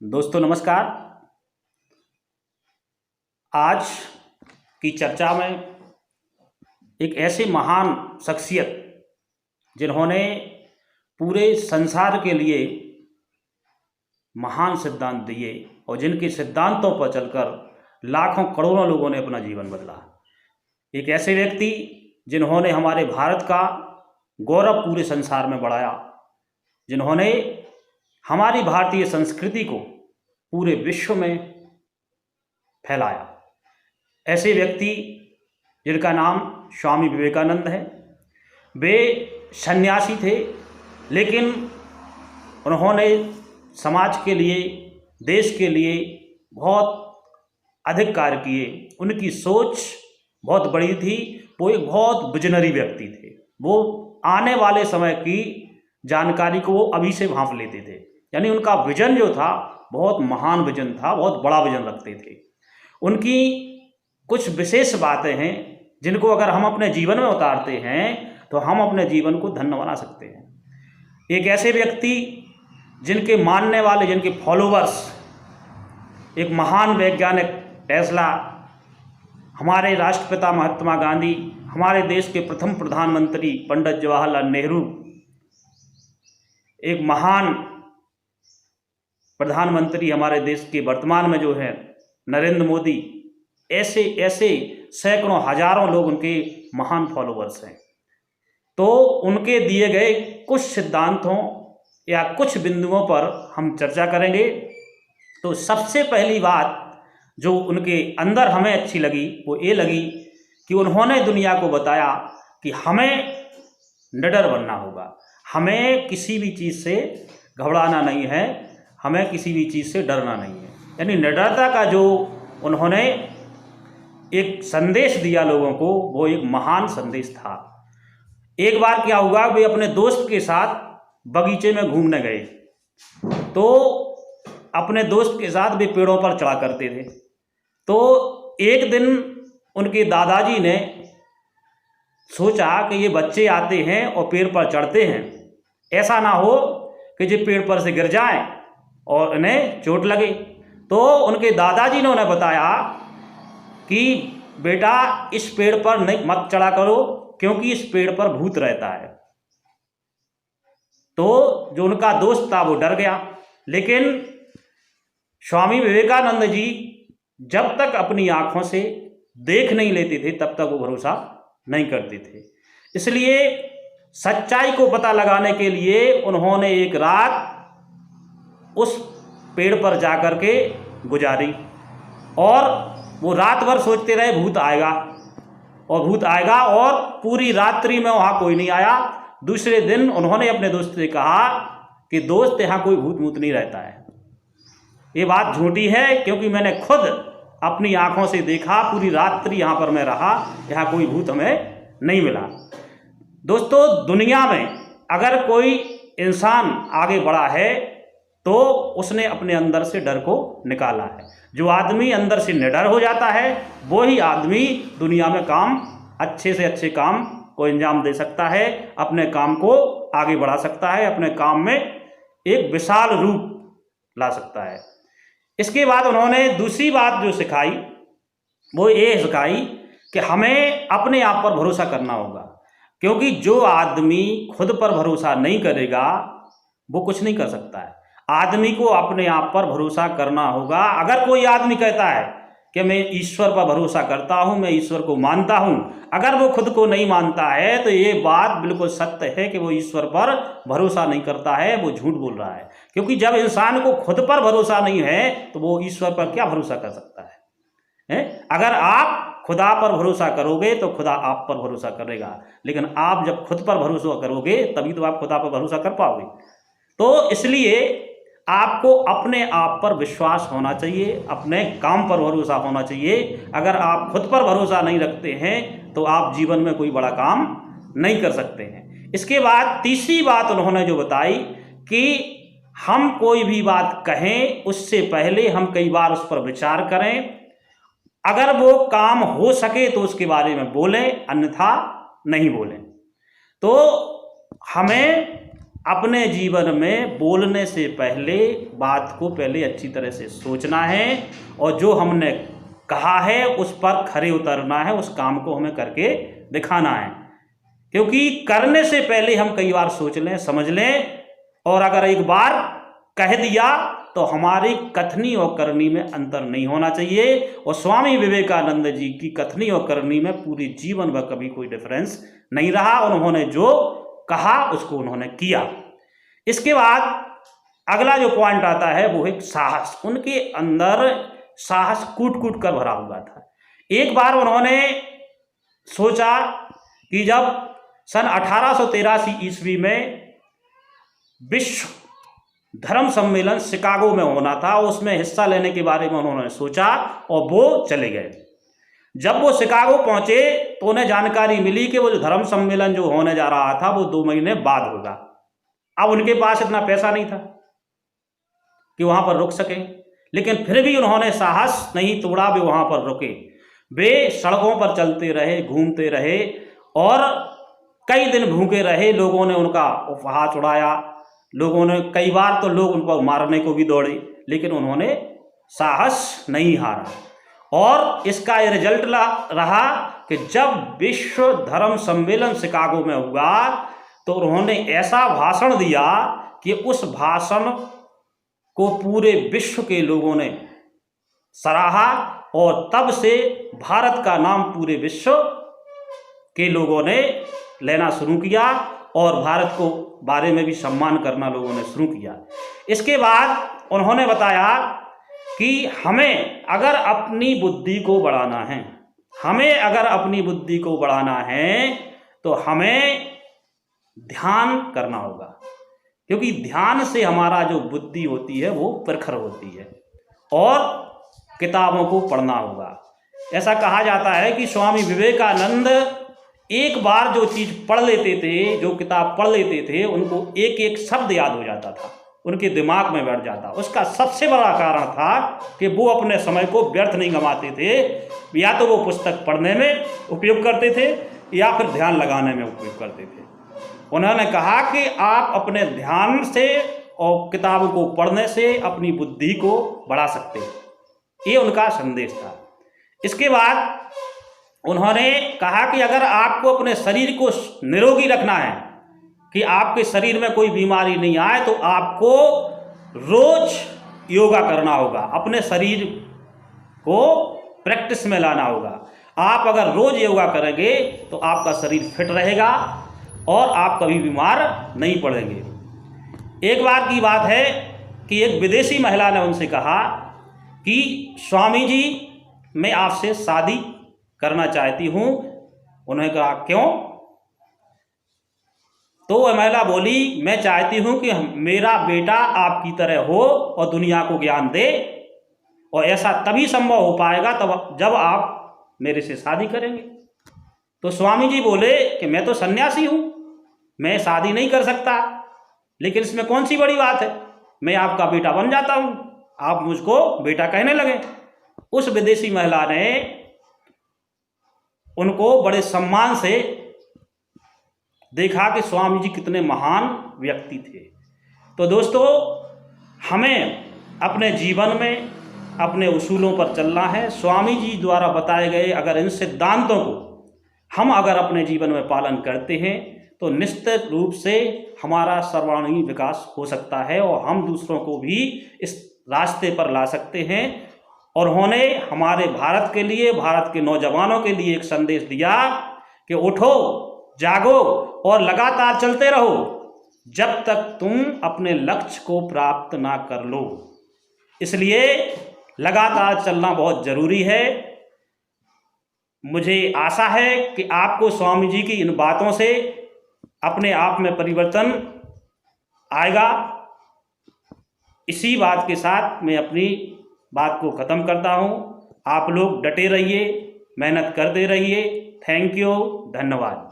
दोस्तों नमस्कार। आज की चर्चा में एक ऐसे महान शख्सियत जिन्होंने पूरे संसार के लिए महान सिद्धांत दिए और जिनके सिद्धांतों पर चलकर लाखों करोड़ों लोगों ने अपना जीवन बदला। एक ऐसे व्यक्ति जिन्होंने हमारे भारत का गौरव पूरे संसार में बढ़ाया, जिन्होंने हमारी भारतीय संस्कृति को पूरे विश्व में फैलाया। ऐसे व्यक्ति जिनका नाम स्वामी विवेकानंद है। वे सन्यासी थे, लेकिन उन्होंने समाज के लिए, देश के लिए बहुत अधिक कार्य किए। उनकी सोच बहुत बड़ी थी। वो एक बहुत विजनरी व्यक्ति थे। वो आने वाले समय की जानकारी को वो अभी से भांप लेते थे। यानी उनका विजन जो था बहुत महान विजन था, बहुत बड़ा विजन रखते थे। उनकी कुछ विशेष बातें हैं जिनको अगर हम अपने जीवन में उतारते हैं तो हम अपने जीवन को धन्य बना सकते हैं। एक ऐसे व्यक्ति जिनके मानने वाले, जिनके फॉलोवर्स, एक महान वैज्ञानिक टेस्ला, हमारे राष्ट्रपिता महात्मा गांधी, हमारे देश के प्रथम प्रधानमंत्री पंडित जवाहरलाल नेहरू, एक महान प्रधानमंत्री हमारे देश के वर्तमान में जो है नरेंद्र मोदी, ऐसे ऐसे सैकड़ों हजारों लोग उनके महान फॉलोवर्स हैं। तो उनके दिए गए कुछ सिद्धांतों या कुछ बिंदुओं पर हम चर्चा करेंगे। तो सबसे पहली बात जो उनके अंदर हमें अच्छी लगी वो ये लगी कि उन्होंने दुनिया को बताया कि हमें निडर बनना होगा, हमें किसी भी चीज़ से घबराना नहीं है, हमें किसी भी चीज़ से डरना नहीं है। यानी निडरता का जो उन्होंने एक संदेश दिया लोगों को, वो एक महान संदेश था। एक बार क्या हुआ, वे अपने दोस्त के साथ बगीचे में घूमने गए। तो अपने दोस्त के साथ वे पेड़ों पर चढ़ा करते थे। तो एक दिन उनके दादाजी ने सोचा कि ये बच्चे आते हैं और पेड़ पर चढ़ते हैं, ऐसा ना हो कि जो पेड़ पर से गिर जाएं और इन्हें चोट लगे। तो उनके दादाजी ने उन्हें बताया कि बेटा इस पेड़ पर नहीं मत चढ़ा करो, क्योंकि इस पेड़ पर भूत रहता है। तो जो उनका दोस्त था वो डर गया। लेकिन स्वामी विवेकानंद जी जब तक अपनी आंखों से देख नहीं लेते थे तब तक वो भरोसा नहीं करते थे। इसलिए सच्चाई को पता लगाने के लिए उन्होंने एक रात उस पेड़ पर जाकर के गुजारी और वो रात भर सोचते रहे भूत आएगा और भूत आएगा, और पूरी रात्रि में वहाँ कोई नहीं आया। दूसरे दिन उन्होंने अपने दोस्त से कहा कि दोस्त यहाँ कोई भूत मूत नहीं रहता है। ये बात झूठी है, क्योंकि मैंने खुद अपनी आंखों से देखा, पूरी रात्रि यहाँ पर मैं रहा, यहाँ कोई भूत हमें नहीं मिला। दोस्तों, दुनिया में अगर कोई इंसान आगे बढ़ा है तो उसने अपने अंदर से डर को निकाला है। जो आदमी अंदर से निडर हो जाता है वो ही आदमी दुनिया में काम, अच्छे से अच्छे काम को अंजाम दे सकता है, अपने काम को आगे बढ़ा सकता है, अपने काम में एक विशाल रूप ला सकता है। इसके बाद उन्होंने दूसरी बात जो सिखाई वो ये सिखाई कि हमें अपने आप पर भरोसा करना होगा, क्योंकि जो आदमी खुद पर भरोसा नहीं करेगा वो कुछ नहीं कर सकता है। आदमी को अपने आप पर भरोसा करना होगा। अगर कोई आदमी कहता है कि मैं ईश्वर पर भरोसा करता हूँ, मैं ईश्वर को मानता हूँ, अगर वो खुद को नहीं मानता है तो ये बात बिल्कुल सत्य है कि वो ईश्वर पर भरोसा नहीं करता है, वो झूठ बोल रहा है। क्योंकि जब इंसान को खुद पर भरोसा नहीं है तो वो ईश्वर पर क्या भरोसा कर सकता है? अगर आप खुदा पर भरोसा करोगे तो खुदा आप पर भरोसा करेगा, लेकिन आप जब खुद पर भरोसा करोगे तभी तो आप खुदा पर भरोसा कर पाओगे। तो इसलिए आपको अपने आप पर विश्वास होना चाहिए, अपने काम पर भरोसा होना चाहिए। अगर आप खुद पर भरोसा नहीं रखते हैं तो आप जीवन में कोई बड़ा काम नहीं कर सकते हैं। इसके बाद तीसरी बात उन्होंने जो बताई कि हम कोई भी बात कहें उससे पहले हम कई बार उस पर विचार करें। अगर वो काम हो सके तो उसके बारे में बोलें, अन्यथा नहीं बोलें। तो हमें अपने जीवन में बोलने से पहले बात को पहले अच्छी तरह से सोचना है और जो हमने कहा है उस पर खरे उतरना है, उस काम को हमें करके दिखाना है। क्योंकि करने से पहले हम कई बार सोच लें, समझ लें, और अगर एक बार कह दिया तो हमारी कथनी और करनी में अंतर नहीं होना चाहिए। और स्वामी विवेकानंद जी की कथनी और करनी में पूरे जीवन में कभी कोई डिफरेंस नहीं रहा। उन्होंने जो कहा उसको उन्होंने किया। इसके बाद अगला जो पॉइंट आता है वो है साहस। उनके अंदर साहस कूट कूट कर भरा हुआ था। एक बार उन्होंने सोचा कि जब सन 1883 ईस्वी में विश्व धर्म सम्मेलन शिकागो में होना था, उसमें हिस्सा लेने के बारे में उन्होंने सोचा और वो चले गए। जब वो शिकागो पहुंचे तो उन्हें जानकारी मिली कि वो जो धर्म सम्मेलन जो होने जा रहा था वो 2 महीने बाद होगा। अब उनके पास इतना पैसा नहीं था कि वहां पर रुक सके, लेकिन फिर भी उन्होंने साहस नहीं तोड़ा, वे वहां पर रुके। वे सड़कों पर चलते रहे, घूमते रहे और कई दिन भूखे रहे। लोगों ने उनका उपहास उड़ाया, लोगों ने कई बार तो लोग उनको मारने को भी दौड़े, लेकिन उन्होंने साहस नहीं हारा। और इसका ये रिजल्ट रहा कि जब विश्व धर्म सम्मेलन शिकागो में हुआ तो उन्होंने ऐसा भाषण दिया कि उस भाषण को पूरे विश्व के लोगों ने सराहा और तब से भारत का नाम पूरे विश्व के लोगों ने लेना शुरू किया और भारत को बारे में भी सम्मान करना लोगों ने शुरू किया। इसके बाद उन्होंने बताया कि हमें अगर अपनी बुद्धि को बढ़ाना है, तो हमें ध्यान करना होगा। क्योंकि ध्यान से हमारा जो बुद्धि होती है वो प्रखर होती है, और किताबों को पढ़ना होगा। ऐसा कहा जाता है कि स्वामी विवेकानंद एक बार जो चीज़ पढ़ लेते थे, जो किताब पढ़ लेते थे, उनको एक एक शब्द याद हो जाता था, उनके दिमाग में बैठ जाता। उसका सबसे बड़ा कारण था कि वो अपने समय को व्यर्थ नहीं गंवाते थे। या तो वो पुस्तक पढ़ने में उपयोग करते थे या फिर ध्यान लगाने में उपयोग करते थे। उन्होंने कहा कि आप अपने ध्यान से और किताबों को पढ़ने से अपनी बुद्धि को बढ़ा सकते हैं। ये उनका संदेश था। इसके बाद उन्होंने कहा कि अगर आपको अपने शरीर को निरोगी रखना है, कि आपके शरीर में कोई बीमारी नहीं आए, तो आपको रोज योगा करना होगा, अपने शरीर को प्रैक्टिस में लाना होगा। आप अगर रोज योगा करेंगे तो आपका शरीर फिट रहेगा और आप कभी बीमार नहीं पड़ेंगे। एक बार की बात है कि एक विदेशी महिला ने उनसे कहा कि स्वामी जी, मैं आपसे शादी करना चाहती हूँ। उन्होंने कहा क्यों? तो वह महिला बोली, मैं चाहती हूँ कि मेरा बेटा आपकी तरह हो और दुनिया को ज्ञान दे, और ऐसा तभी संभव हो पाएगा तब जब आप मेरे से शादी करेंगे। तो स्वामी जी बोले कि मैं तो सन्यासी हूँ, मैं शादी नहीं कर सकता, लेकिन इसमें कौन सी बड़ी बात है, मैं आपका बेटा बन जाता हूँ, आप मुझको बेटा कहने लगे। उस विदेशी महिला ने उनको बड़े सम्मान से देखा कि स्वामी जी कितने महान व्यक्ति थे। तो दोस्तों, हमें अपने जीवन में अपने उसूलों पर चलना है। स्वामी जी द्वारा बताए गए अगर इन सिद्धांतों को हम अगर अपने जीवन में पालन करते हैं तो निश्चित रूप से हमारा सर्वांगीण विकास हो सकता है और हम दूसरों को भी इस रास्ते पर ला सकते हैं। और उन्होंने हमारे भारत के लिए, भारत के नौजवानों के लिए एक संदेश दिया कि उठो, जागो और लगातार चलते रहो जब तक तुम अपने लक्ष्य को प्राप्त ना कर लो। इसलिए लगातार चलना बहुत जरूरी है। मुझे आशा है कि आपको स्वामी जी की इन बातों से अपने आप में परिवर्तन आएगा। इसी बात के साथ मैं अपनी बात को ख़त्म करता हूँ। आप लोग डटे रहिए, मेहनत करते रहिए। थैंक यू, धन्यवाद।